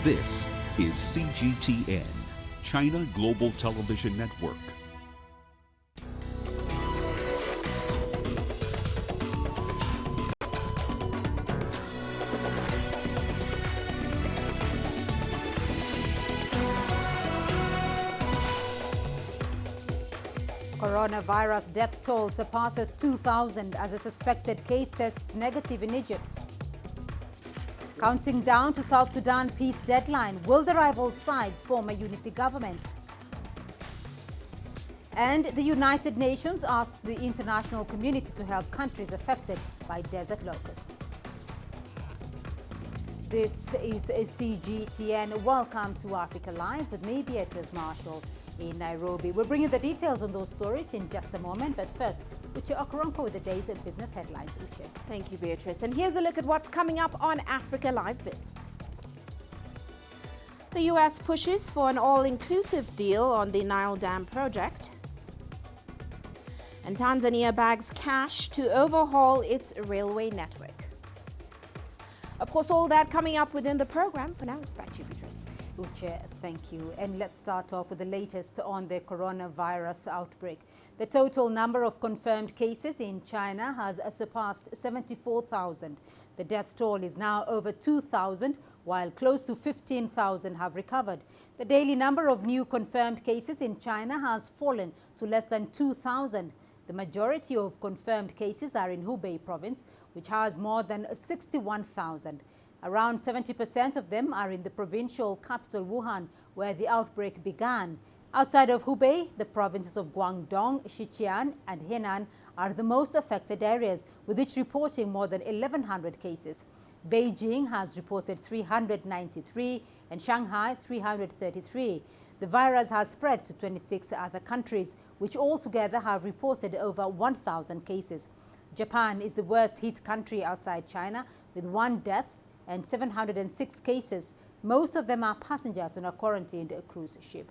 This is CGTN, China Global Television Network. Coronavirus death toll surpasses 2,000 as a suspected case tests negative in Egypt. Counting down to South Sudan peace deadline, will the rival sides form a unity government? And the United Nations asks the international community to help countries affected by desert locusts. This is CGTN. Welcome to Africa Live with me, Beatrice Marshall, in Nairobi. We'll bring you the details on those stories in just a moment, but first, Uche Okoronkwo with the day's business headlines. Uche. Thank you, Beatrice. And here's a look at what's coming up on Africa Live Biz. The U.S. pushes for an all-inclusive deal on the Nile Dam project. And Tanzania bags cash to overhaul its railway network. Of course, all that coming up within the program. For now, it's back to you, Beatrice. Uche, thank you. And let's start off with the latest on the coronavirus outbreak. The total number of confirmed cases in China has surpassed 74,000. The death toll is now over 2,000, while close to 15,000 have recovered. The daily number of new confirmed cases in China has fallen to less than 2,000. The majority of confirmed cases are in Hubei province, which has more than 61,000. Around 70% of them are in the provincial capital Wuhan, where the outbreak began. Outside of Hubei, the provinces of Guangdong, Sichuan and Henan are the most affected areas, with each reporting more than 1,100 cases. Beijing has reported 393 and Shanghai 333. The virus has spread to 26 other countries, which altogether have reported over 1,000 cases. Japan is the worst hit country outside China, with 1 death and 706 cases. Most of them are passengers on a quarantined cruise ship.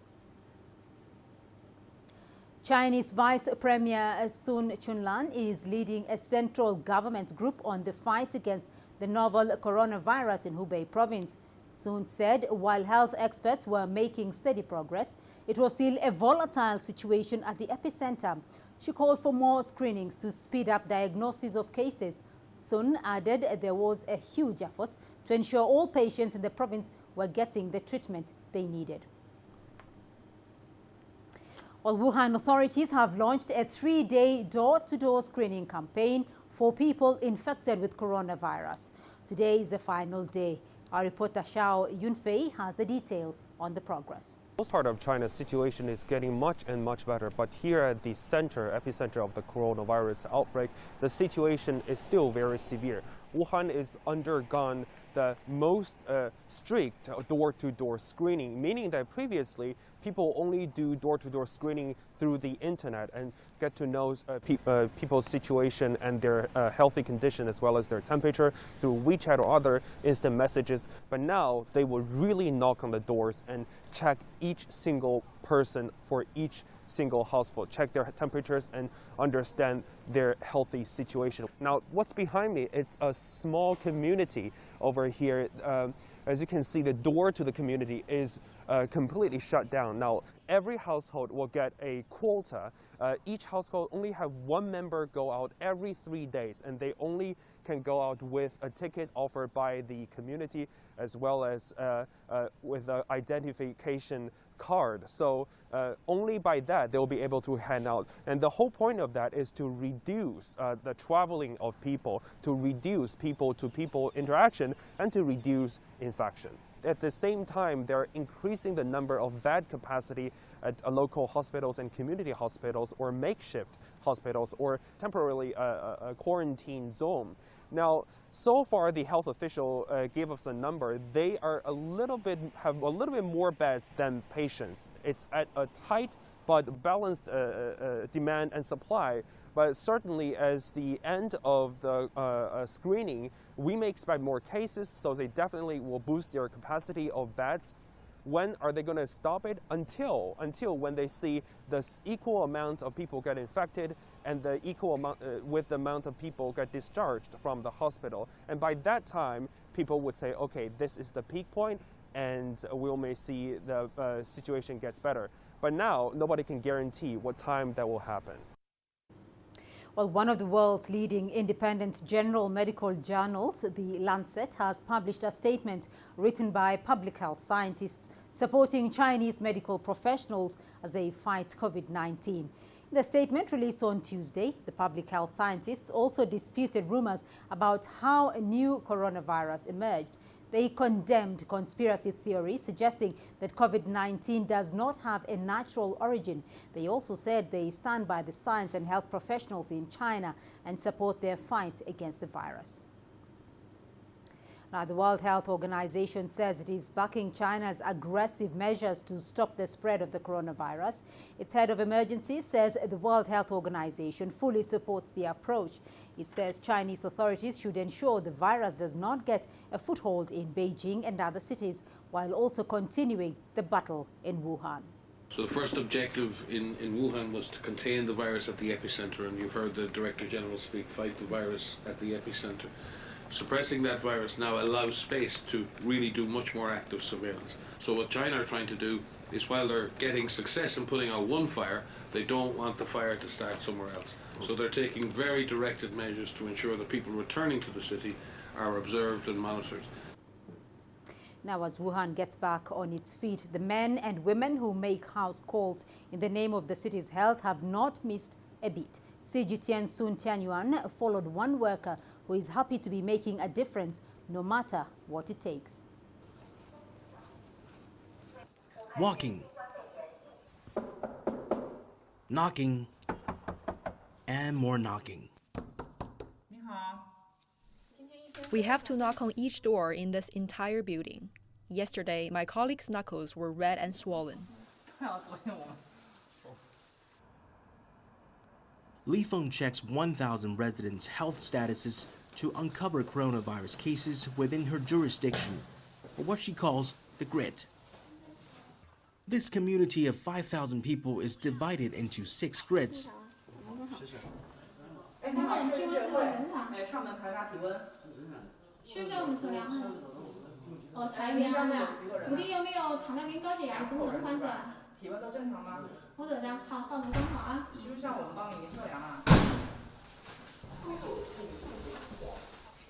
Chinese Vice Premier Sun Chunlan is leading a central government group on the fight against the novel coronavirus in Hubei province. Sun said while health experts were making steady progress, it was still a volatile situation at the epicenter. She called for more screenings to speed up diagnosis of cases. Sun added there was a huge effort to ensure all patients in the province were getting the treatment they needed. Well, Wuhan authorities have launched a 3-day door-to-door screening campaign for people infected with coronavirus. Today is the final day. Our reporter Xiao Yunfei has the details on the progress. Most part of China's situation is getting much and much better, but here at the epicenter of the coronavirus outbreak, the situation is still very severe. Wuhan is undergone the most strict door-to-door screening, meaning that previously people only do door-to-door screening through the internet and get to know people's situation and their healthy condition as well as their temperature through WeChat or other instant messages. But now they will really knock on the doors and check each single person for each single household, check their temperatures and understand their healthy situation. Now, what's behind me? It's a small community over here. As you can see, the door to the community is completely shut down. Now, every household will get a quota. Each household only have 1 member go out every 3 days, and they only can go out with a ticket offered by the community as well as with an identification card. So only by that they'll be able to hand out. And the whole point of that is to reduce the traveling of people, to reduce people-to-people interaction, and to reduce infection. At the same time, they're increasing the number of bed capacity at local hospitals and community hospitals or makeshift hospitals or temporarily a quarantine zone. Now, so far, the health official gave us a number. They are have a little bit more beds than patients. It's at a tight but balanced demand and supply. But certainly, as the end of the screening, we may expect more cases, so they definitely will boost their capacity of beds. When are they going to stop it? Until when they see the equal amount of people get infected and the equal amount with the amount of people get discharged from the hospital. And by that time, people would say, okay, this is the peak point, and we may see the situation gets better. But now, nobody can guarantee what time that will happen. Well, one of the world's leading independent general medical journals, The Lancet, has published a statement written by public health scientists supporting Chinese medical professionals as they fight COVID-19. In the statement released on Tuesday, the public health scientists also disputed rumors about how a new coronavirus emerged. They condemned conspiracy theories suggesting that COVID-19 does not have a natural origin. They also said they stand by the science and health professionals in China and support their fight against the virus. Now, the World Health Organization says it is backing China's aggressive measures to stop the spread of the coronavirus. Its head of emergencies says the World Health Organization fully supports the approach. It says Chinese authorities should ensure the virus does not get a foothold in Beijing and other cities, while also continuing the battle in Wuhan. So the first objective in Wuhan was to contain the virus at the epicenter, and you've heard the Director General speak, fight the virus at the epicenter. Suppressing that virus now allows space to really do much more active surveillance. So what China are trying to do is, while they're getting success in putting out one fire, they don't want the fire to start somewhere else. So they're taking very directed measures to ensure that people returning to the city are observed and monitored. Now, as Wuhan gets back on its feet, the men and women who make house calls in the name of the city's health have not missed a beat. CGTN Sun Tianyuan followed one worker who is happy to be making a difference no matter what it takes. Walking, knocking, and more knocking. We have to knock on each door in this entire building. Yesterday, my colleagues' knuckles were red and swollen. Li Feng checks 1,000 residents' health statuses to uncover coronavirus cases within her jurisdiction, or what she calls the grid. This community of 5,000 people is divided into 6 grids.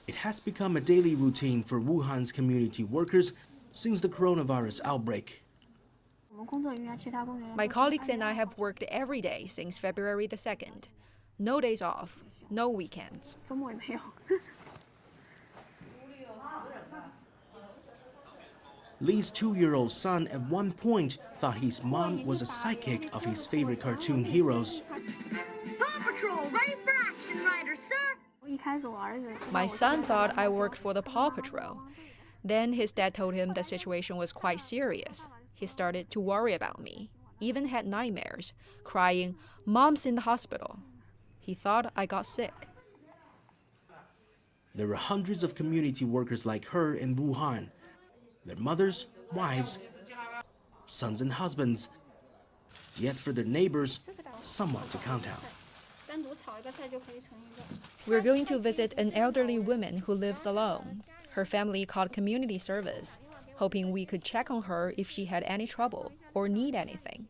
It has become a daily routine for Wuhan's community workers since the coronavirus outbreak. My colleagues and I have worked every day since February the 2nd. No days off, no weekends. Li's 2-year-old son at one point thought his mom was a sidekick of his favorite cartoon heroes. Paw Patrol, ready for action, Riders, sir! My son thought I worked for the Paw Patrol. Then his dad told him the situation was quite serious. He started to worry about me, even had nightmares, crying, "Mom's in the hospital." He thought I got sick. There are hundreds of community workers like her in Wuhan. Their mothers, wives, sons and husbands. Yet for their neighbors, someone to count out. We're going to visit an elderly woman who lives alone. Her family called community service, hoping we could check on her if she had any trouble or need anything.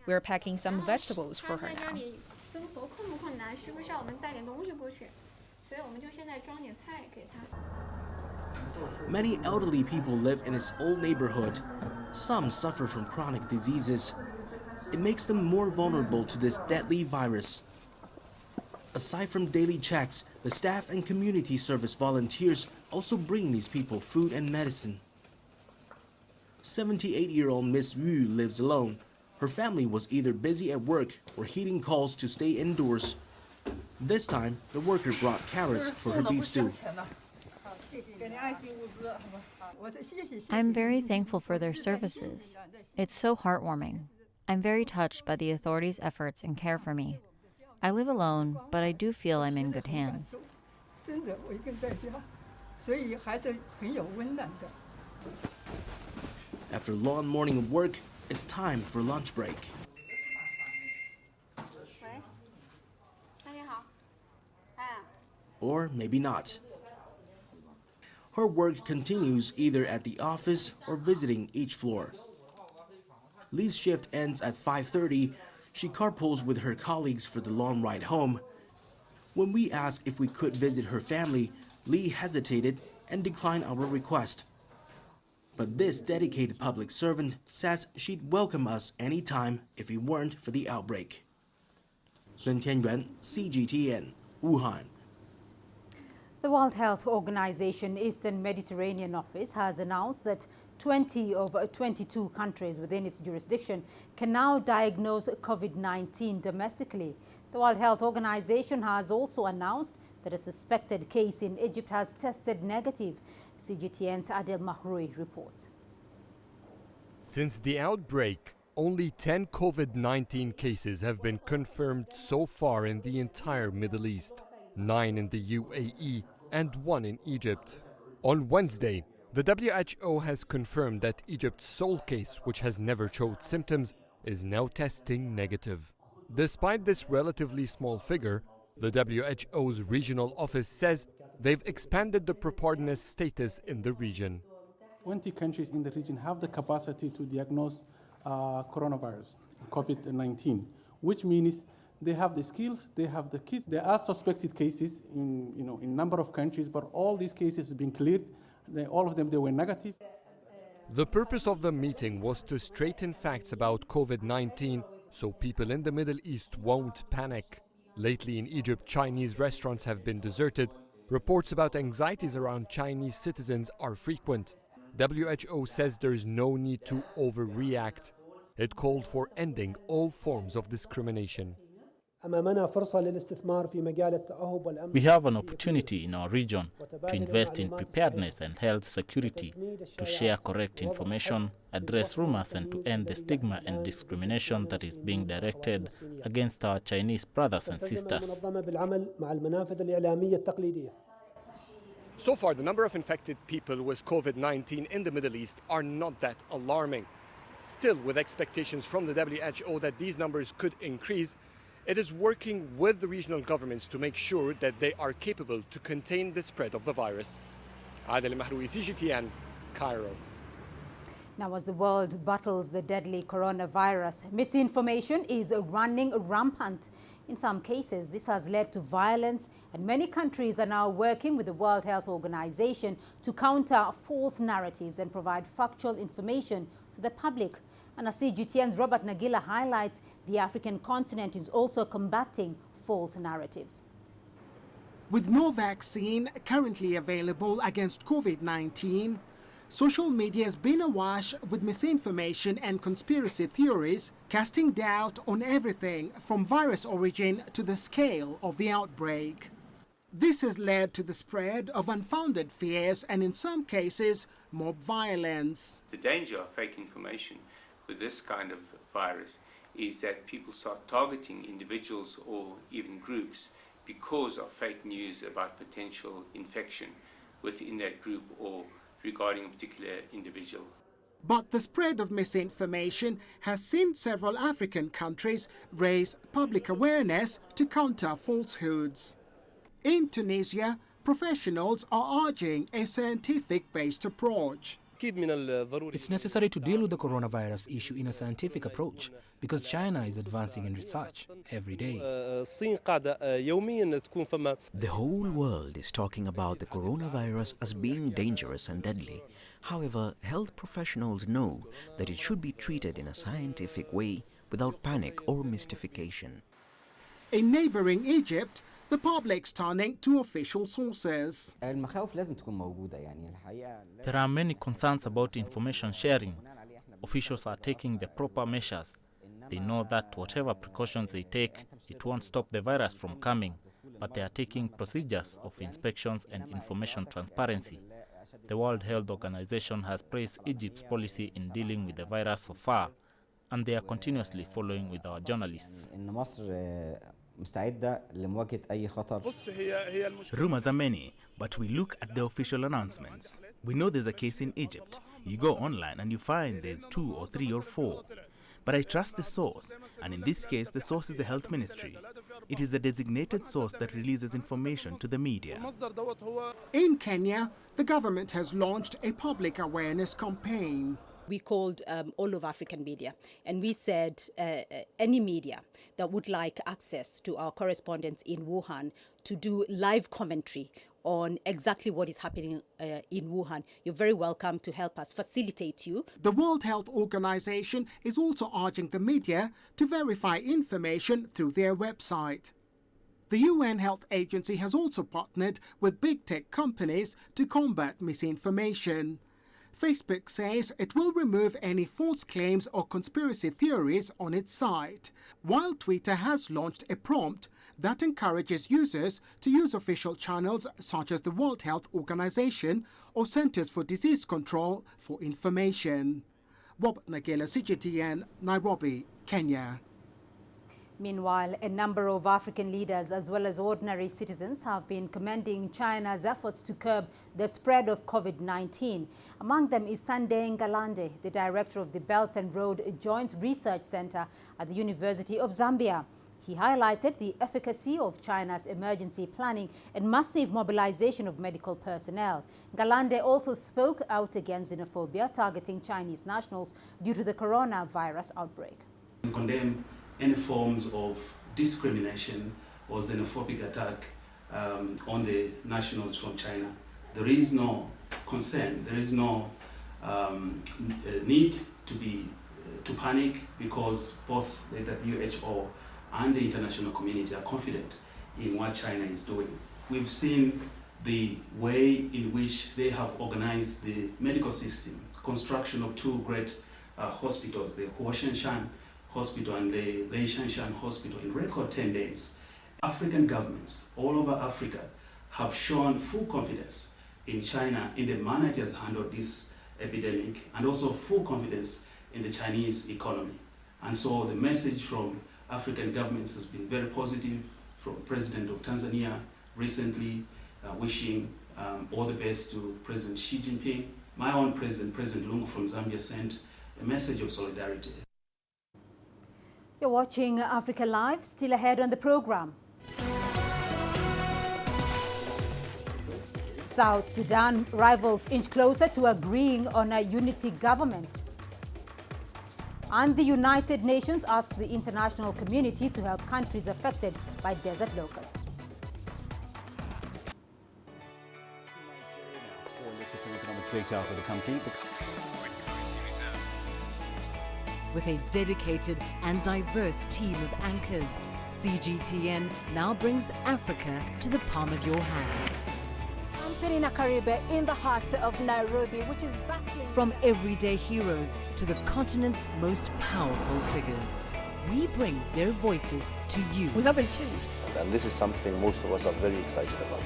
We're packing some vegetables for her now. Many elderly people live in this old neighborhood. Some suffer from chronic diseases. It makes them more vulnerable to this deadly virus. Aside from daily checks, the staff and community service volunteers also bring these people food and medicine. 78-year-old Miss Yu lives alone. Her family was either busy at work or heeding calls to stay indoors. This time, the worker brought carrots for her beef stew. I'm very thankful for their services. It's so heartwarming. I'm very touched by the authorities' efforts and care for me. I live alone, but I do feel I'm in good hands. After a long morning of work, it's time for lunch break. Or maybe not. Her work continues either at the office or visiting each floor. Lee's shift ends at 5:30. She carpools with her colleagues for the long ride home. When we asked if we could visit her family, Lee hesitated and declined our request. But this dedicated public servant says she'd welcome us anytime if it weren't for the outbreak. Sun Tianyuan, CGTN, Wuhan. The World Health Organization Eastern Mediterranean Office has announced that 20 of 22 countries within its jurisdiction can now diagnose COVID-19 domestically. The World Health Organization has also announced that a suspected case in Egypt has tested negative. CGTN's Adel Mahroui reports. Since the outbreak, only 10 COVID-19 cases have been confirmed so far in the entire Middle East, 9 in the UAE and 1 in Egypt. On Wednesday, the WHO has confirmed that Egypt's sole case, which has never showed symptoms, is now testing negative. Despite this relatively small figure, the WHO's regional office says they've expanded the preparedness status in the region. 20 countries in the region have the capacity to diagnose coronavirus, COVID-19, which means they have the skills, they have the kits. There are suspected cases in a number of countries, but all these cases have been cleared. All of them, they were negative. The purpose of the meeting was to straighten facts about COVID-19 so people in the Middle East won't panic. Lately in Egypt, Chinese restaurants have been deserted. Reports about anxieties around Chinese citizens are frequent. WHO says there's no need to overreact. It called for ending all forms of discrimination. We have an opportunity in our region to invest in preparedness and health security, to share correct information, address rumors, and to end the stigma and discrimination that is being directed against our Chinese brothers and sisters. So far, the number of infected people with COVID-19 in the Middle East are not that alarming. Still, with expectations from the WHO that these numbers could increase, it is working with the regional governments to make sure that they are capable to contain the spread of the virus. Adel Mahroui, CGTN, Cairo. Now, as the world battles the deadly coronavirus, misinformation is running rampant. In some cases, this has led to violence, and many countries are now working with the World Health Organization to counter false narratives and provide factual information to the public. And as CGTN's Robert Nagila highlights, the African continent is also combating false narratives. With no vaccine currently available against COVID-19, social media has been awash with misinformation and conspiracy theories, casting doubt on everything from virus origin to the scale of the outbreak. This has led to the spread of unfounded fears and, in some cases, mob violence. The danger of fake information with this kind of virus is that people start targeting individuals or even groups because of fake news about potential infection within that group or regarding a particular individual. But the spread of misinformation has seen several African countries raise public awareness to counter falsehoods. In Tunisia, professionals are urging a scientific-based approach. It's necessary to deal with the coronavirus issue in a scientific approach because China is advancing in research every day. The whole world is talking about the coronavirus as being dangerous and deadly. However, health professionals know that it should be treated in a scientific way without panic or mystification. In neighboring Egypt, the public's turning to official sources. There are many concerns about information sharing. Officials are taking the proper measures. They know that whatever precautions they take, it won't stop the virus from coming, but they are taking procedures of inspections and information transparency. The World Health Organization has praised Egypt's policy in dealing with the virus so far, and they are continuously following with our journalists. Rumors are many, but we look at the official announcements. We know there's a case in Egypt. You go online and you find there's 2 or 3 or 4. But I trust the source, and in this case the source is the health ministry. It is a designated source that releases information to the media. In Kenya, the government has launched a public awareness campaign. We called all of African media, and we said any media that would like access to our correspondents in Wuhan to do live commentary on exactly what is happening in Wuhan, you're very welcome to help us facilitate you. The World Health Organization is also urging the media to verify information through their website. The UN Health Agency has also partnered with big tech companies to combat misinformation. Facebook says it will remove any false claims or conspiracy theories on its site, while Twitter has launched a prompt that encourages users to use official channels such as the World Health Organization or Centers for Disease Control for information. Robert Nagela, CGTN, Nairobi, Kenya. Meanwhile, a number of African leaders as well as ordinary citizens have been commending China's efforts to curb the spread of COVID-19. Among them is Sande Ngalande, the director of the Belt and Road Joint Research Center at the University of Zambia. He highlighted the efficacy of China's emergency planning and massive mobilization of medical personnel. Ngalande also spoke out against xenophobia targeting Chinese nationals due to the coronavirus outbreak. We condemn any forms of discrimination or xenophobic attack on the nationals from China. There is no concern, there is no need to panic, because both the WHO and the international community are confident in what China is doing. We've seen the way in which they have organized the medical system, construction of two great hospitals, the Huoshenshan Hospital and the Leishanshan Hospital, in record 10 days. African governments all over Africa have shown full confidence in China in the manner it has handled this epidemic, and also full confidence in the Chinese economy. And so the message from African governments has been very positive, from President of Tanzania recently wishing all the best to President Xi Jinping. My own president, President Lungu from Zambia, sent a message of solidarity. You're watching Africa Live, still ahead on the program. South Sudan rivals inch closer to agreeing on a unity government. And the United Nations asked the international community to help countries affected by desert locusts. Data out of the country. The country's foreign currency reserves. With a dedicated and diverse team of anchors, CGTN now brings Africa to the palm of your hand. I'm Penina Karibe in the heart of Nairobi, which is bustling. From everyday heroes to the continent's most powerful figures, we bring their voices to you. We haven't changed. And this is something most of us are very excited about.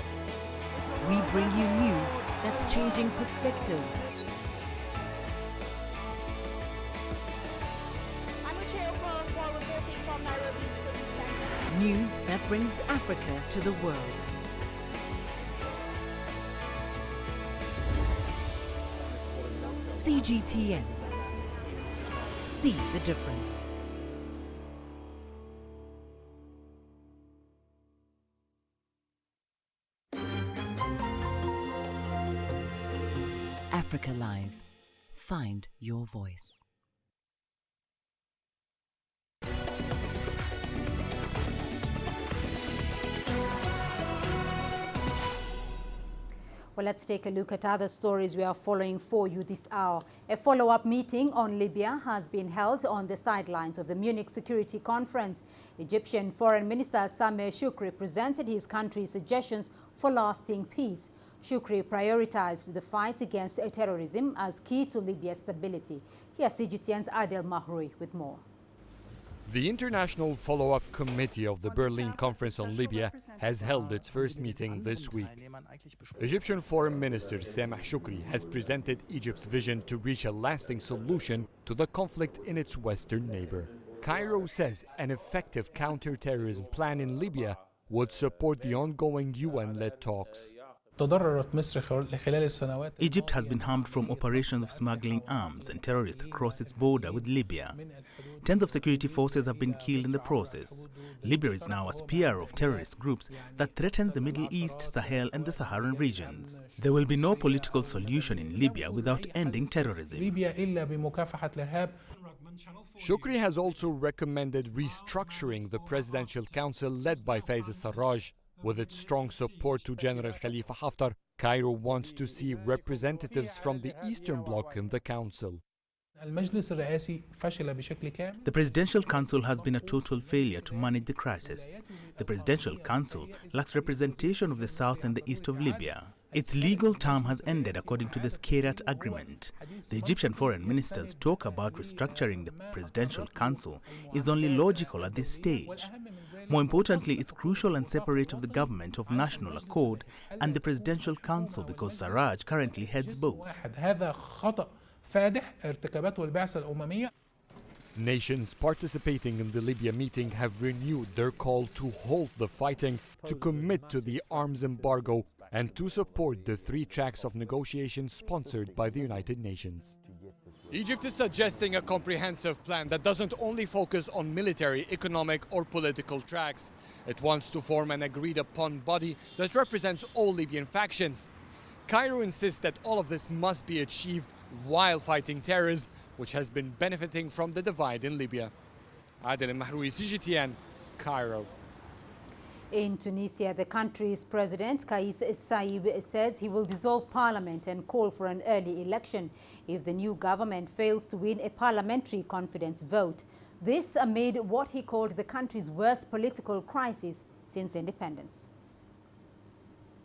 We bring you news that's changing perspectives. I'm Ucheoko reporting from Nairobi's city center. News that brings Africa to the world. CGTN. See the difference. Africa Live. Find your voice. Well, let's take a look at other stories we are following for you this hour. A follow-up meeting on Libya has been held on the sidelines of the Munich Security Conference. Egyptian Foreign Minister Sameh Shoukry presented his country's suggestions for lasting peace. Shoukry prioritized the fight against terrorism as key to Libya's stability. Here's CGTN's Adel Mahroui with more. The International Follow-Up Committee of the Berlin Conference on Libya has held its first meeting this week. Egyptian Foreign Minister Sameh Shoukry has presented Egypt's vision to reach a lasting solution to the conflict in its western neighbor. Cairo says an effective counter-terrorism plan in Libya would support the ongoing UN-led talks. Egypt has been harmed from operations of smuggling arms and terrorists across its border with Libya. Tens of security forces have been killed in the process. Libya is now a spear of terrorist groups that threatens the Middle East, Sahel and the Saharan regions. There will be no political solution in Libya without ending terrorism. Shukri has also recommended restructuring the Presidential Council led by Faiz al-Sarraj. With its strong support to General Khalifa Haftar, Cairo wants to see representatives from the Eastern Bloc in the council. The Presidential Council has been a total failure to manage the crisis. The Presidential Council lacks representation of the south and the east of Libya. Its legal term has ended according to the Skhirat Agreement. The Egyptian foreign minister's talk about restructuring the Presidential Council is only logical at this stage. More importantly, it's crucial and separate of the government of national accord and the Presidential Council because Sarraj currently heads both. Nations participating in the Libya meeting have renewed their call to halt the fighting, to commit to the arms embargo, and to support the 3 tracks of negotiations sponsored by the United Nations. Egypt is suggesting a comprehensive plan that doesn't only focus on military, economic or political tracks. It wants to form an agreed-upon body that represents all Libyan factions. Cairo insists that all of this must be achieved while fighting terrorism, which has been benefiting from the divide in Libya. Adel Mahroui, CGTN, Cairo. In Tunisia, the country's president, Kais Saied, says he will dissolve parliament and call for an early election if the new government fails to win a parliamentary confidence vote. This amid what he called the country's worst political crisis since independence.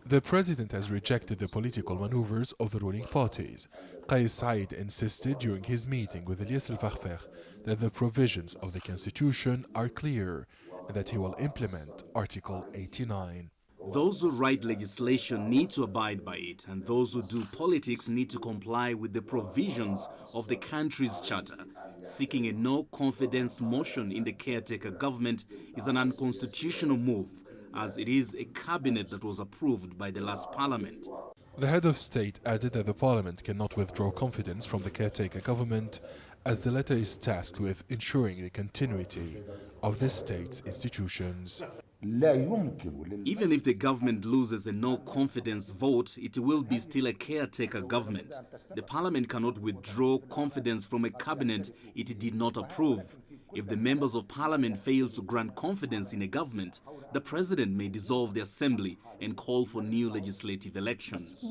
The president has rejected the political maneuvers of the ruling parties. Kais Saied insisted during his meeting with Ilyes El-Fakhfakh that the provisions of the constitution are clear and that he will implement Article 89. Those who write legislation need to abide by it, and those who do politics need to comply with the provisions of the country's charter. Seeking a no-confidence motion in the caretaker government is an unconstitutional move, as it is a cabinet that was approved by the last parliament. The head of state added that the parliament cannot withdraw confidence from the caretaker government, as the latter is tasked with ensuring the continuity of the state's institutions. Even if the government loses a no-confidence vote, it will be still a caretaker government. The parliament cannot withdraw confidence from a cabinet it did not approve. If the members of parliament fail to grant confidence in a government, the president may dissolve the assembly and call for new legislative elections.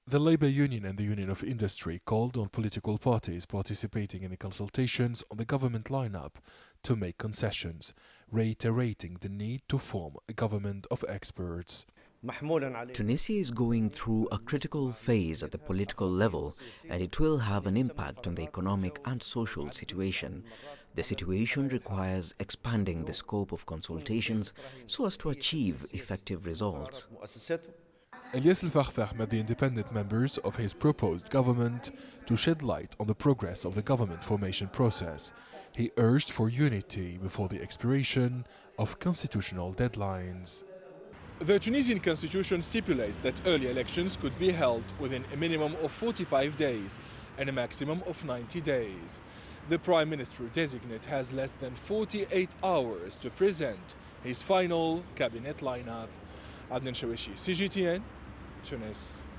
The Labour Union and the Union of Industry called on political parties participating in the consultations on the government lineup to make concessions, reiterating the need to form a government of experts. Tunisia is going through a critical phase at the political level, and it will have an impact on the economic and social situation. The situation requires expanding the scope of consultations so as to achieve effective results. Ilyes El-Fakhfakh met the independent members of his proposed government to shed light on the progress of the government formation process. He urged for unity before the expiration of constitutional deadlines. The Tunisian constitution stipulates that early elections could be held within a minimum of 45 days and a maximum of 90 days. The Prime Minister designate has less than 48 hours to present his final cabinet lineup. Adnan Shawishi, CGTN, Tunis.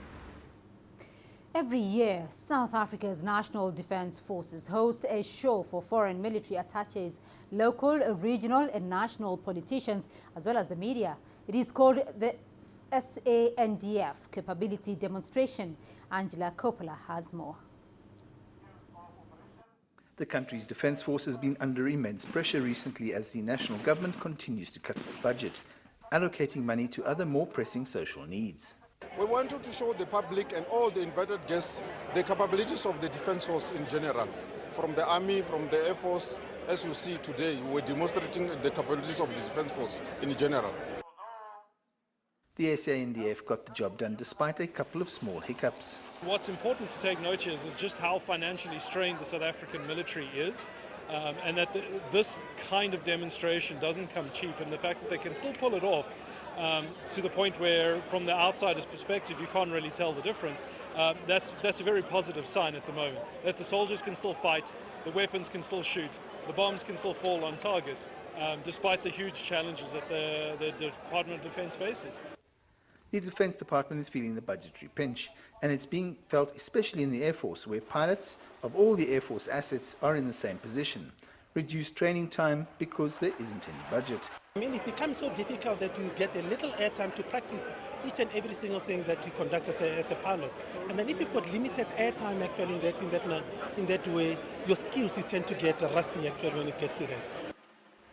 Every year, South Africa's National Defence Forces host a show for foreign military attaches, local, regional and national politicians, as well as the media. It is called the SANDF Capability Demonstration. Angela Coppola has more. The country's defence force has been under immense pressure recently as the national government continues to cut its budget, allocating money to other more pressing social needs. We wanted to show the public and all the invited guests the capabilities of the defence force in general. From the army, from the air force, as you see today, we're demonstrating the capabilities of the defence force in general. The SANDF got the job done despite a couple of small hiccups. What's important to take note here is just how financially strained the South African military is. and that this kind of demonstration doesn't come cheap, and the fact that they can still pull it off to the point where, from the outsider's perspective, you can't really tell the difference. That's a very positive sign at the moment, that the soldiers can still fight, the weapons can still shoot, the bombs can still fall on target, despite the huge challenges that the Department of Defense faces. The Defense Department is feeling the budgetary pinch, and it's being felt especially in the Air Force, where pilots of all the Air Force assets are in the same position. Reduced training time because there isn't any budget. I mean, it becomes so difficult that you get a little airtime to practice each and every single thing that you conduct as a pilot. And then if you've got limited airtime actually in that way, your skills, you tend to get rusty actually when it gets to that.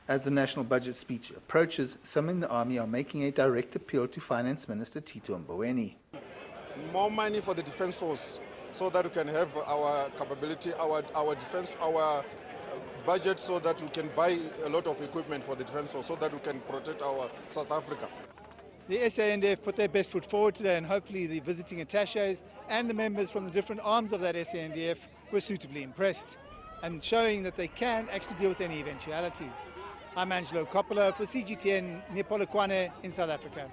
As the national budget speech approaches, some in the army are making a direct appeal to Finance Minister Tito Mboweni. More money for the defense force so that we can have our capability, our defense, our budget, so that we can buy a lot of equipment for the defense force so that we can protect our South Africa. The SANDF put their best foot forward today, and hopefully the visiting attaches and the members from the different arms of that SANDF were suitably impressed and showing that they can actually deal with any eventuality. I'm Angelo Coppola for CGTN near Polokwane in South Africa.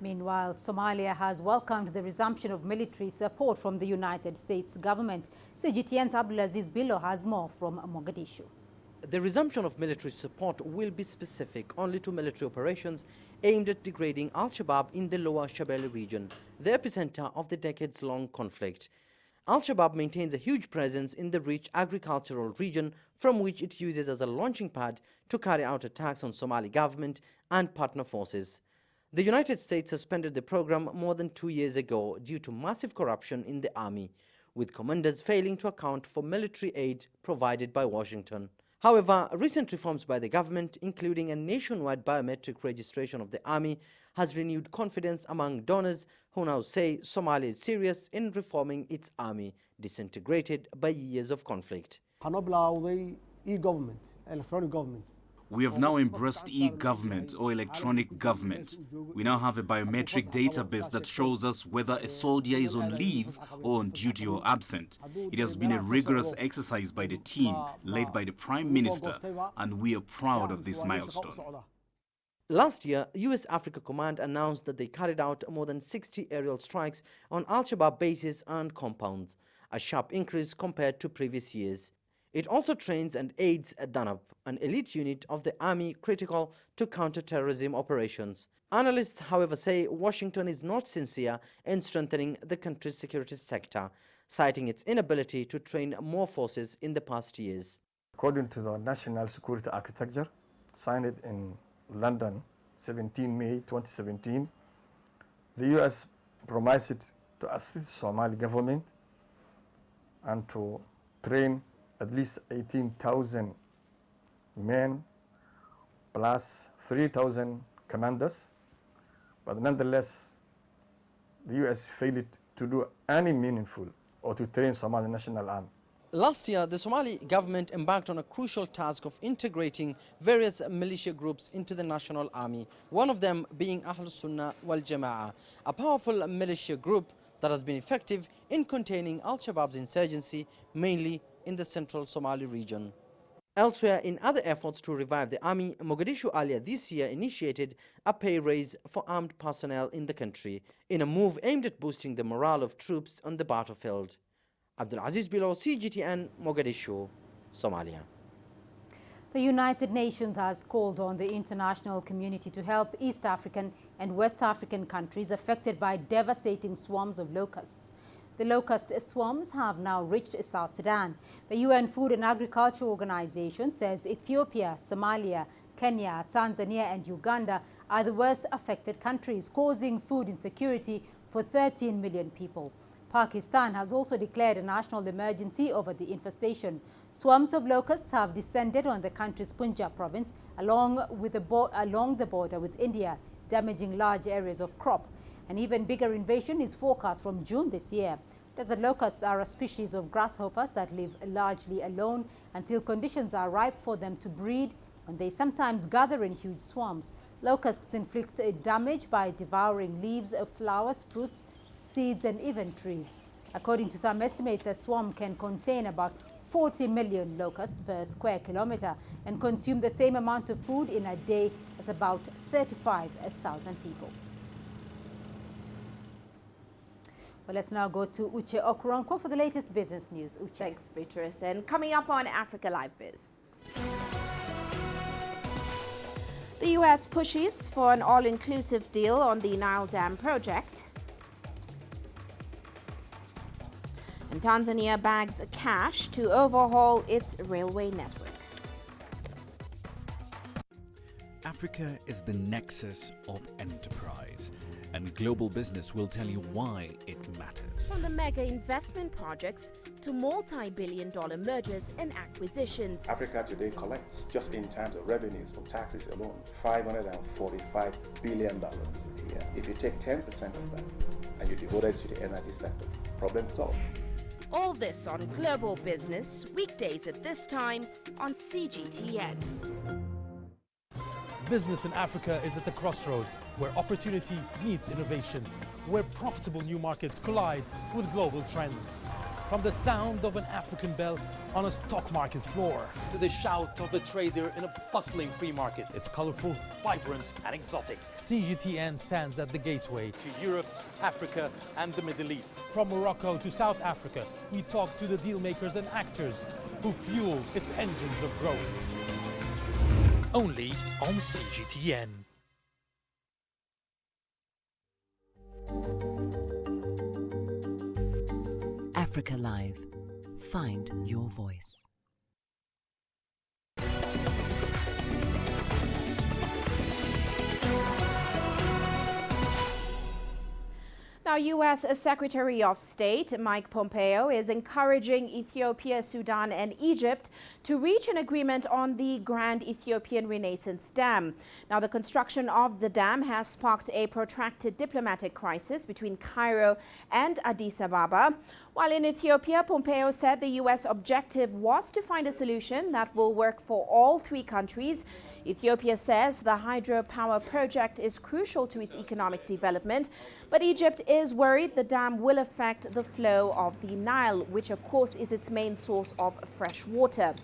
Meanwhile, Somalia has welcomed the resumption of military support from the United States government. CGTN's Abdulaziz Bilo has more from Mogadishu. The resumption of military support will be specific only to military operations aimed at degrading Al-Shabaab in the lower Shabelle region, the epicenter of the decades-long conflict. Al-Shabaab maintains a huge presence in the rich agricultural region from which it uses as a launching pad to carry out attacks on Somali government and partner forces. The United States suspended the program more than 2 years ago due to massive corruption in the army, with commanders failing to account for military aid provided by Washington. However, recent reforms by the government, including a nationwide biometric registration of the army, has renewed confidence among donors who now say Somalia is serious in reforming its army, disintegrated by years of conflict. We have now embraced e-government or electronic government. We now have a biometric database that shows us whether a soldier is on leave or on duty or absent. It has been a rigorous exercise by the team led by the Prime Minister, and we are proud of this milestone. Last year, US Africa Command announced that they carried out more than 60 aerial strikes on Al-Shabaab bases and compounds, a sharp increase compared to previous years. It also trains and aids Danab, an elite unit of the army critical to counter-terrorism operations. Analysts, however, say Washington is not sincere in strengthening the country's security sector, citing its inability to train more forces in the past years. According to the National Security Architecture, signed in London, 17 May 2017, the U.S. promised to assist Somali government and to train at least 18,000 men plus 3,000 commanders, but nonetheless, the U.S. failed to do any meaningful or to train Somali National Army. Last year, the Somali government embarked on a crucial task of integrating various militia groups into the national army, one of them being Ahl Sunnah wal Jama'ah, a powerful militia group that has been effective in containing Al-Shabaab's insurgency, mainly in the central Somali region. Elsewhere, in other efforts to revive the army, Mogadishu earlier this year initiated a pay raise for armed personnel in the country, in a move aimed at boosting the morale of troops on the battlefield. Abdulaziz Bilo, CGTN, Mogadishu, Somalia. The United Nations has called on the international community to help East African and West African countries affected by devastating swarms of locusts. The locust swarms have now reached South Sudan. The UN Food and Agriculture Organization says Ethiopia, Somalia, Kenya, Tanzania and Uganda are the worst affected countries, causing food insecurity for 13 million people. Pakistan has also declared a national emergency over the infestation. Swarms of locusts have descended on the country's Punjab province along the border with India, damaging large areas of crop. An even bigger invasion is forecast from June this year. Desert locusts are a species of grasshoppers that live largely alone until conditions are ripe for them to breed, and they sometimes gather in huge swarms. Locusts inflict damage by devouring leaves, flowers, fruits, seeds and even trees. According to some estimates, a swarm can contain about 40 million locusts per square kilometer and consume the same amount of food in a day as about 35,000 people. Well, let's now go to Uche Okoronkwo for the latest business news. Uche. Thanks, Beatrice. And coming up on Africa Live Biz. The U.S. pushes for an all-inclusive deal on the Nile Dam project. And Tanzania bags cash to overhaul its railway network. Africa is the nexus of enterprise, and global business will tell you why it matters. From the mega investment projects to multi-billion-dollar mergers and acquisitions. Africa today collects, just in terms of revenues from taxes alone, $545 billion a year. If you take 10% of that and you devote it to the energy sector, problem solved. All this on Global Business, weekdays at this time on CGTN. Business in Africa is at the crossroads, where opportunity meets innovation, where profitable new markets collide with global trends. From the sound of an African bell on a stock market's floor, to the shout of the trader in a bustling free market. It's colorful, vibrant, and exotic. CGTN stands at the gateway to Europe, Africa, and the Middle East. From Morocco to South Africa, we talk to the deal makers and actors who fuel its engines of growth. Only on CGTN. Africa Live. Find your voice. Now, U.S. Secretary of State Mike Pompeo is encouraging Ethiopia, Sudan and Egypt to reach an agreement on the Grand Ethiopian Renaissance Dam. Now, the construction of the dam has sparked a protracted diplomatic crisis between Cairo and Addis Ababa. While in Ethiopia, Pompeo said the U.S. objective was to find a solution that will work for all three countries. Ethiopia says the hydropower project is crucial to its economic development, but Egypt is worried the dam will affect the flow of the Nile, which of course is its main source of fresh water.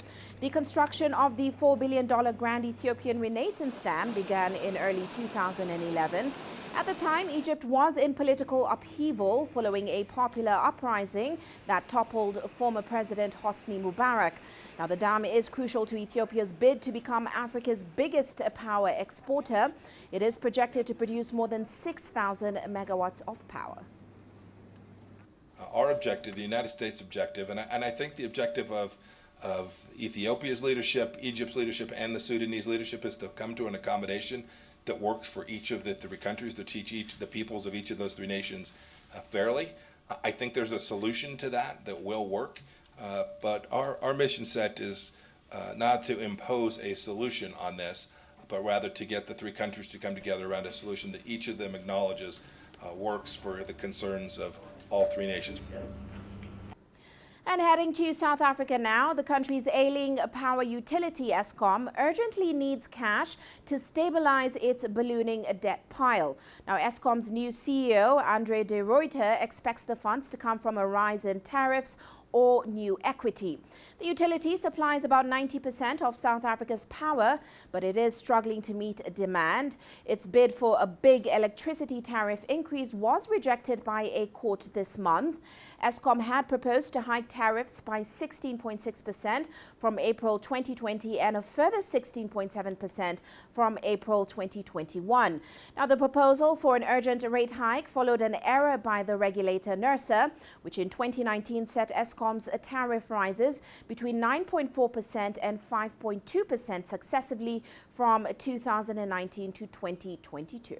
The construction of the $4 billion Grand Ethiopian Renaissance Dam began in early 2011. At the time, Egypt was in political upheaval following a popular uprising that toppled former President Hosni Mubarak. Now, the dam is crucial to Ethiopia's bid to become Africa's biggest power exporter. It is projected to produce more than 6,000 megawatts of power. Our objective, the United States objective, and I think the objective of Ethiopia's leadership, Egypt's leadership, and the Sudanese leadership is to come to an accommodation that works for each of the three countries, to teach the peoples of each of those three nations fairly. I think there's a solution to that will work, but our mission set is not to impose a solution on this, but rather to get the three countries to come together around a solution that each of them acknowledges works for the concerns of all three nations. And heading to South Africa now, the country's ailing power utility Eskom urgently needs cash to stabilize its ballooning debt pile. Now, Eskom's new CEO, Andre de Ruyter, expects the funds to come from a rise in tariffs or new equity. The utility supplies about 90% of South Africa's power, but it is struggling to meet demand. Its bid for a big electricity tariff increase was rejected by a court this month. Eskom had proposed to hike tariffs by 16.6% from April 2020 and a further 16.7% from April 2021. Now, the proposal for an urgent rate hike followed an error by the regulator NERSA, which in 2019 set Eskom's tariff rises between 9.4% and 5.2% successively from 2019 to 2022.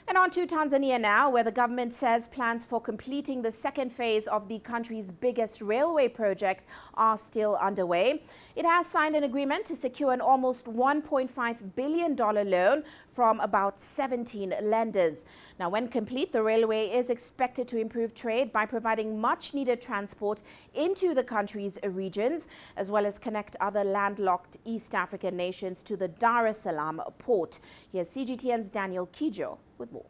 And on to Tanzania now, where the government says plans for completing the second phase of the country's biggest railway project are still underway. It has signed an agreement to secure an almost $1.5 billion loan from about 17 lenders. Now, when complete, the railway is expected to improve trade by providing much-needed transport into the country's regions, as well as connect other landlocked East African nations to the Dar es Salaam port. Here's CGTN's Daniel Kijo with more.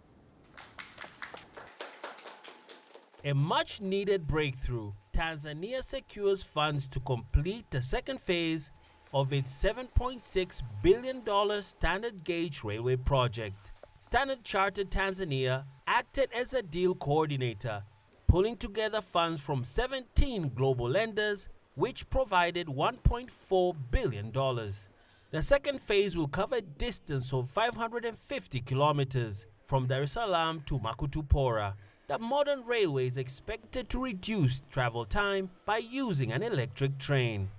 A much-needed breakthrough. Tanzania secures funds to complete the second phase of its $7.6 billion standard gauge railway project. Standard Chartered Tanzania acted as a deal coordinator, pulling together funds from 17 global lenders, which provided $1.4 billion. The second phase will cover a distance of 550 kilometers from Dar es Salaam to Makutupora. The modern railway is expected to reduce travel time by using an electric train.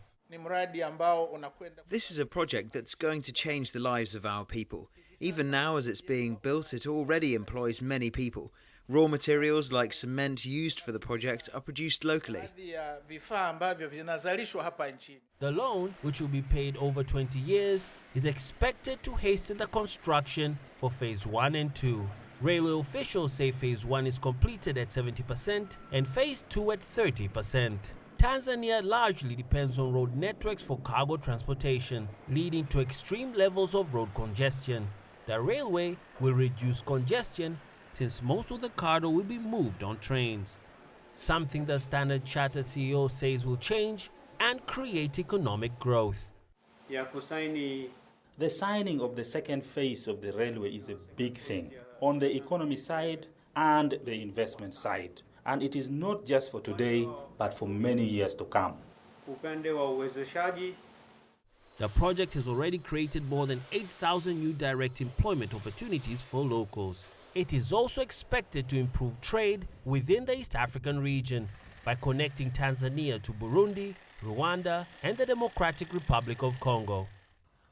This is a project that's going to change the lives of our people. Even now as it's being built, it already employs many people. Raw materials like cement used for the project are produced locally. The loan, which will be paid over 20 years, is expected to hasten the construction for Phase 1 and 2. Railway officials say Phase 1 is completed at 70% and Phase 2 at 30%. Tanzania largely depends on road networks for cargo transportation, leading to extreme levels of road congestion. The railway will reduce congestion since most of the cargo will be moved on trains, something the Standard Chartered CEO says will change and create economic growth. The signing of the second phase of the railway is a big thing on the economy side and the investment side. And it is not just for today, but for many years to come. The project has already created more than 8,000 new direct employment opportunities for locals. It is also expected to improve trade within the East African region by connecting Tanzania to Burundi, Rwanda, and the Democratic Republic of Congo.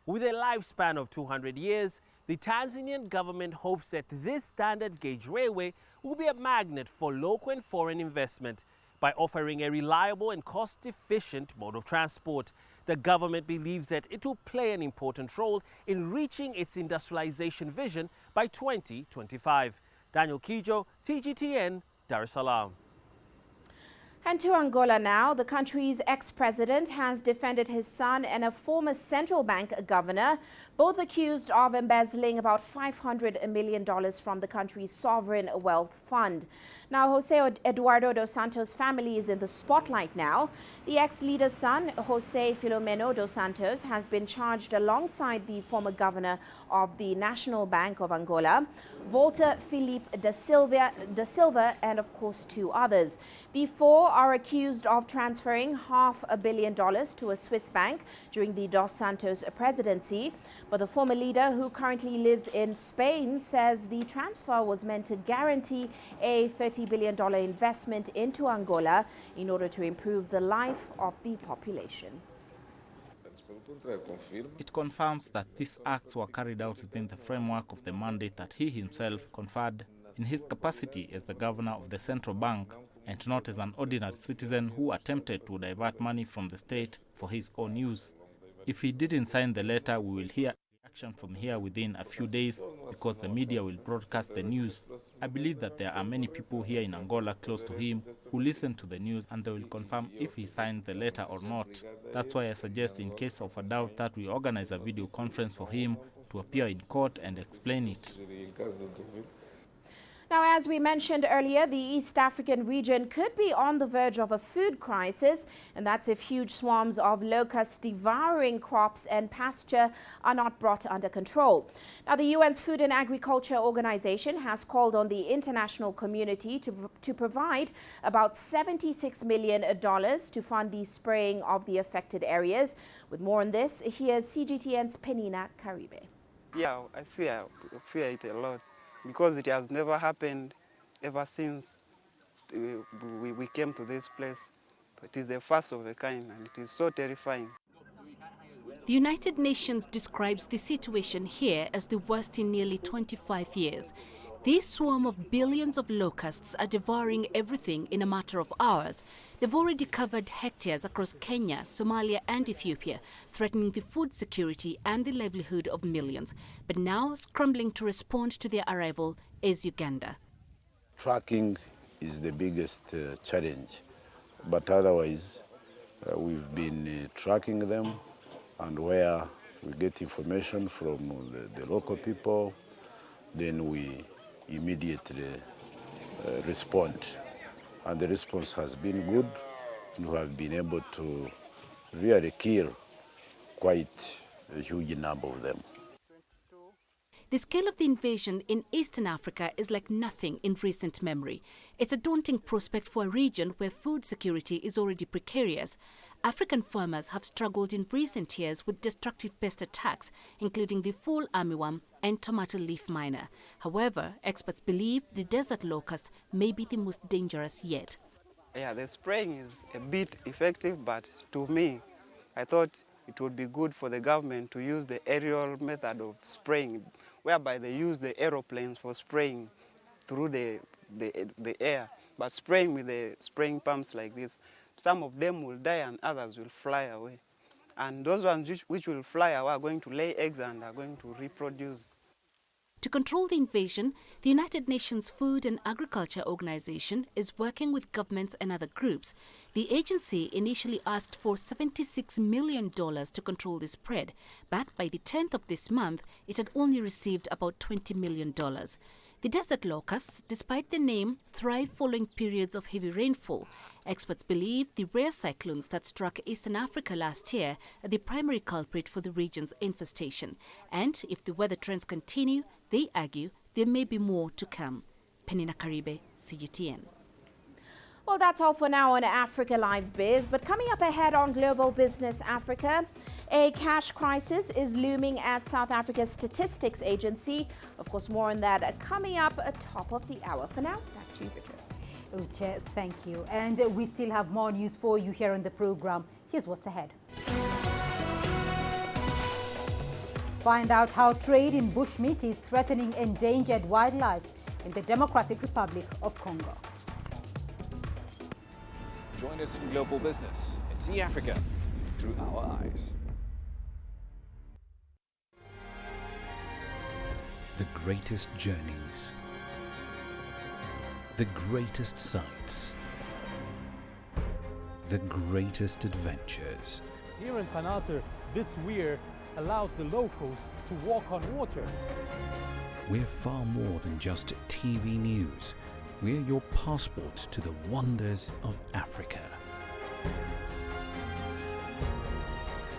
With a lifespan of 200 years, the Tanzanian government hopes that this standard gauge railway will be a magnet for local and foreign investment by offering a reliable and cost-efficient mode of transport. The government believes that it will play an important role in reaching its industrialization vision by 2025. Daniel Kijo, CGTN, Dar es Salaam. And to Angola now, the country's ex-president has defended his son and a former central bank governor, both accused of embezzling about $500 million from the country's sovereign wealth fund. Now, Jose Eduardo dos Santos' family is in the spotlight now. The ex-leader's son, Jose Filomeno dos Santos, has been charged alongside the former governor of the National Bank of Angola, Walter Filipe da Silva, and of course 2 others. The 4 are accused of transferring $500 million to a Swiss bank during the Dos Santos presidency. But the former leader, who currently lives in Spain, says the transfer was meant to guarantee a $30 billion investment into Angola in order to improve the life of the population. It confirms that these acts were carried out within the framework of the mandate that he himself conferred in his capacity as the governor of the central bank, and not as an ordinary citizen who attempted to divert money from the state for his own use. If he didn't sign the letter, we will hear action from here within a few days because the media will broadcast the news. I believe that there are many people here in Angola close to him who listen to the news and they will confirm if he signed the letter or not. That's why I suggest, in case of a doubt, that we organize a video conference for him to appear in court and explain it. Now, as we mentioned earlier, the East African region could be on the verge of a food crisis, and that's if huge swarms of locusts devouring crops and pasture are not brought under control. Now, the UN's Food and Agriculture Organization has called on the international community to provide about $76 million to fund the spraying of the affected areas. With more on this, here's CGTN's Penina Karibe. Yeah, I fear it a lot, because it has never happened ever since we came to this place. It is the first of a kind, and it is so terrifying. The United Nations describes the situation here as the worst in nearly 25 years. This swarm of billions of locusts are devouring everything in a matter of hours. They've already covered hectares across Kenya, Somalia and Ethiopia, threatening the food security and the livelihood of millions. But now, scrambling to respond to their arrival is Uganda. Tracking is the biggest challenge, but otherwise we've been tracking them, and where we get information from the local people, then we immediately respond. And the response has been good. who have been able to really kill quite a huge number of them. The scale of the invasion in Eastern Africa is like nothing in recent memory. It's a daunting prospect for a region where food security is already precarious. African farmers have struggled in recent years with destructive pest attacks, including the fall armyworm and tomato leaf miner. However, experts believe the desert locust may be the most dangerous yet. Yeah, the spraying is a bit effective, but to me, I thought it would be good for the government to use the aerial method of spraying, whereby they use the aeroplanes for spraying through the air. But spraying with the spraying pumps like this, some of them will die and others will fly away. And those ones which will fly away are going to lay eggs and are going to reproduce. To control the invasion, the United Nations Food and Agriculture Organization is working with governments and other groups. The agency initially asked for $76 million to control the spread, but by the 10th of this month, it had only received about $20 million. The desert locusts, despite the name, thrive following periods of heavy rainfall. Experts believe the rare cyclones that struck Eastern Africa last year are the primary culprit for the region's infestation. And if the weather trends continue, they argue there may be more to come. Penina Karibe, CGTN. Well, that's all for now on Africa Live Biz. But coming up ahead on Global Business Africa, a cash crisis is looming at South Africa's Statistics Agency. Of course, more on that coming up at top of the hour. For now, back to you, Beatrice. Uche, thank you. And we still have more news for you here on the program. Here's what's ahead. Find out how trade in bushmeat is threatening endangered wildlife in the Democratic Republic of Congo. Join us in Global Business and see Africa through our eyes. The greatest journeys, the greatest sights, the greatest adventures. Here in Panalter, this weir allows the locals to walk on water. We're far more than just TV news. We're your passport to the wonders of Africa.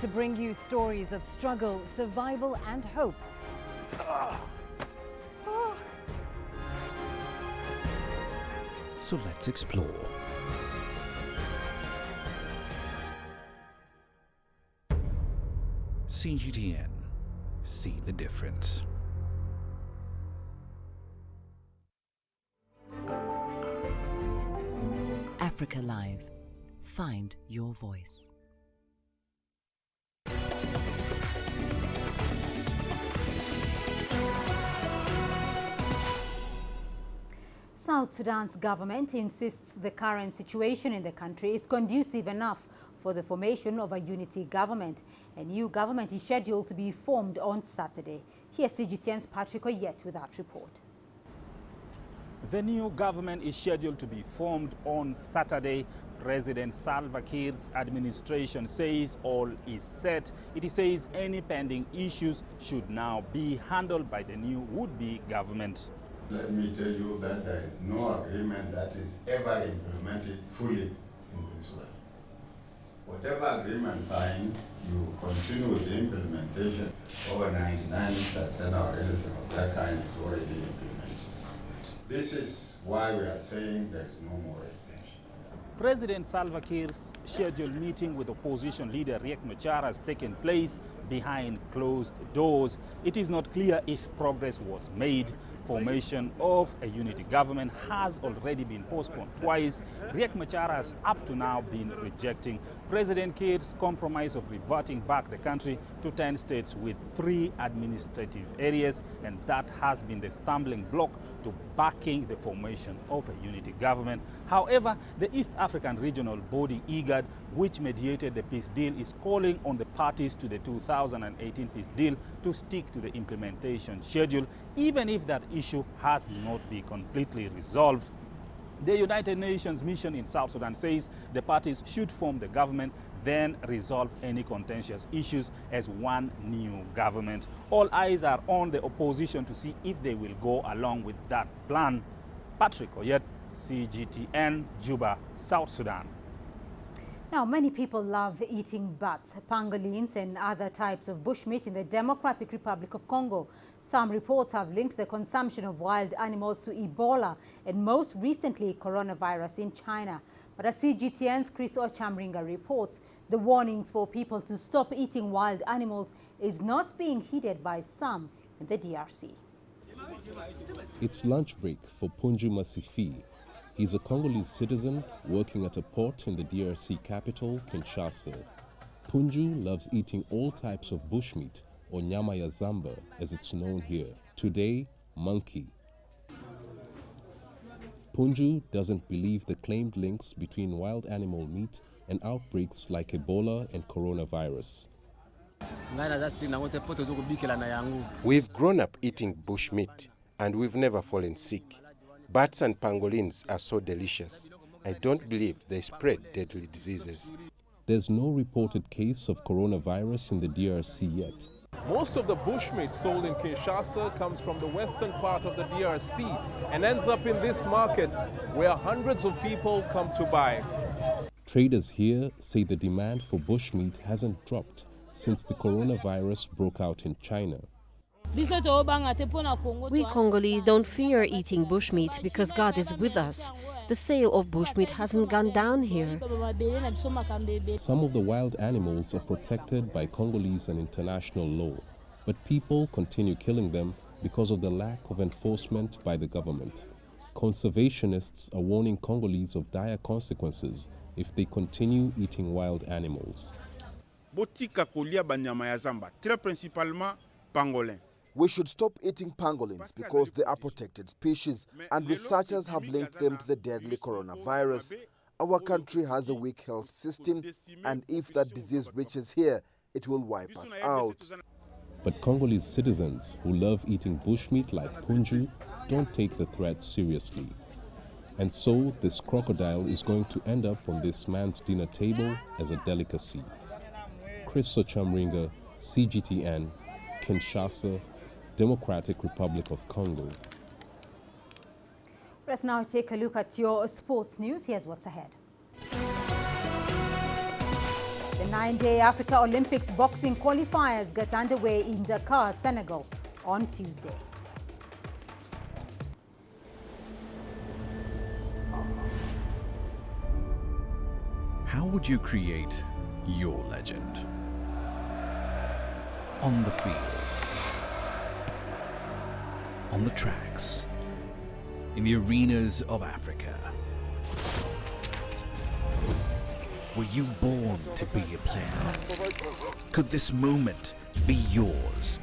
To bring you stories of struggle, survival and hope. So let's explore. CGTN. See the difference. Africa Live. Find your voice. South Sudan's government insists the current situation in the country is conducive enough for the formation of a unity government. A new government is scheduled to be formed on Saturday. Here's CGTN's Patrick Oyet with that report. The new government is scheduled to be formed on Saturday. President Salva Kiir's administration says all is set. It says any pending issues should now be handled by the new would-be government. Let me tell you that there is no agreement that is ever implemented fully in this way. Whatever agreement signed, you continue with the implementation. Over 99% or anything of that kind is already implemented. This is why we are saying there is no more extension. President Salva Kiir's scheduled meeting with opposition leader Riek Machar has taken place behind closed doors. It is not clear if progress was made. Formation of a unity government has already been postponed twice. Riek Machar has up to now been rejecting President Kiir's compromise of reverting back the country to 10 states with 3 administrative areas, and that has been the stumbling block to backing the formation of a unity government. However, the East African regional body IGAD, which mediated the peace deal, is calling on the parties to the 2018 peace deal to stick to the implementation schedule, even if that issue has not been completely resolved. The United Nations mission in South Sudan says the parties should form the government, then resolve any contentious issues as one new government. All eyes are on the opposition to see if they will go along with that plan. Patrick Oyet, CGTN, Juba, South Sudan. Now, many people love eating bats, pangolins and other types of bushmeat in the Democratic Republic of Congo. Some reports have linked the consumption of wild animals to Ebola and most recently coronavirus in China. But as CGTN's Chris Ochamringa reports, the warnings for people to stop eating wild animals is not being heeded by some in the DRC. It's lunch break for Punju Masifi. He's a Congolese citizen working at a port in the DRC capital, Kinshasa. Punju loves eating all types of bushmeat, or nyama ya zamba, as it's known here. Today, monkey. Punju doesn't believe the claimed links between wild animal meat and outbreaks like Ebola and coronavirus. We've grown up eating bushmeat, and we've never fallen sick. Bats and pangolins are so delicious. I don't believe they spread deadly diseases. There's no reported case of coronavirus in the DRC yet. Most of the bushmeat sold in Kinshasa comes from the western part of the DRC and ends up in this market where hundreds of people come to buy. Traders here say the demand for bushmeat hasn't dropped since the coronavirus broke out in China. We Congolese don't fear eating bushmeat because God is with us. The sale of bushmeat hasn't gone down here. Some of the wild animals are protected by Congolese and international law, but people continue killing them because of the lack of enforcement by the government. Conservationists are warning Congolese of dire consequences if they continue eating wild animals. We should stop eating pangolins because they are protected species and researchers have linked them to the deadly coronavirus. Our country has a weak health system and if that disease reaches here, it will wipe us out. But Congolese citizens who love eating bushmeat like Punju don't take the threat seriously. And so this crocodile is going to end up on this man's dinner table as a delicacy. Chris Ochamringa, CGTN, Kinshasa, Democratic Republic of Congo. Let's now take a look at your sports news. Here's what's ahead. The 9-day Africa Olympics boxing qualifiers get underway in Dakar, Senegal on Tuesday. How would you create your legend? On the fields, on the tracks, in the arenas of Africa. Were you born to be a player? Could this moment be yours?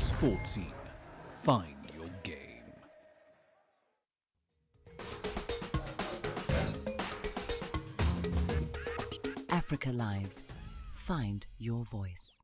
Sports Scene. Find your game. Africa Live. Find your voice.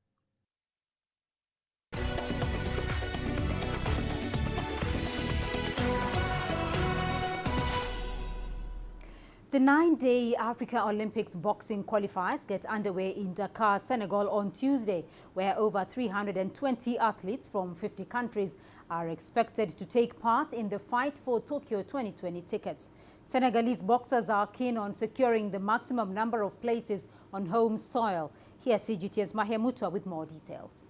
The 9-day Africa Olympics boxing qualifiers get underway in Dakar, Senegal on Tuesday, where over 320 athletes from 50 countries are expected to take part in the fight for Tokyo 2020 tickets. Senegalese boxers are keen on securing the maximum number of places on home soil. Here's CGTN's Mahia Mutwa with more details.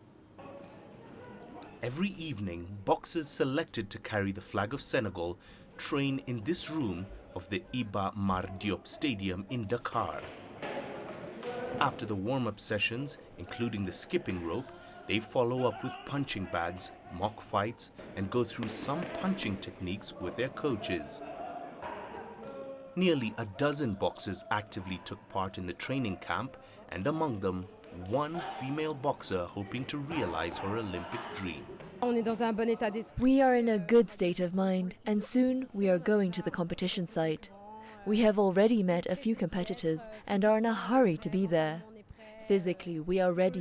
Every evening, boxers selected to carry the flag of Senegal train in this room of the Iba Mar Diop Stadium in Dakar. After the warm-up sessions, including the skipping rope, they follow up with punching bags, mock fights, and go through some punching techniques with their coaches. Nearly a dozen boxers actively took part in the training camp, and among them, one female boxer hoping to realize her Olympic dream. We are in a good state of mind, and soon we are going to the competition site. We have already met a few competitors and are in a hurry to be there. Physically, we are ready.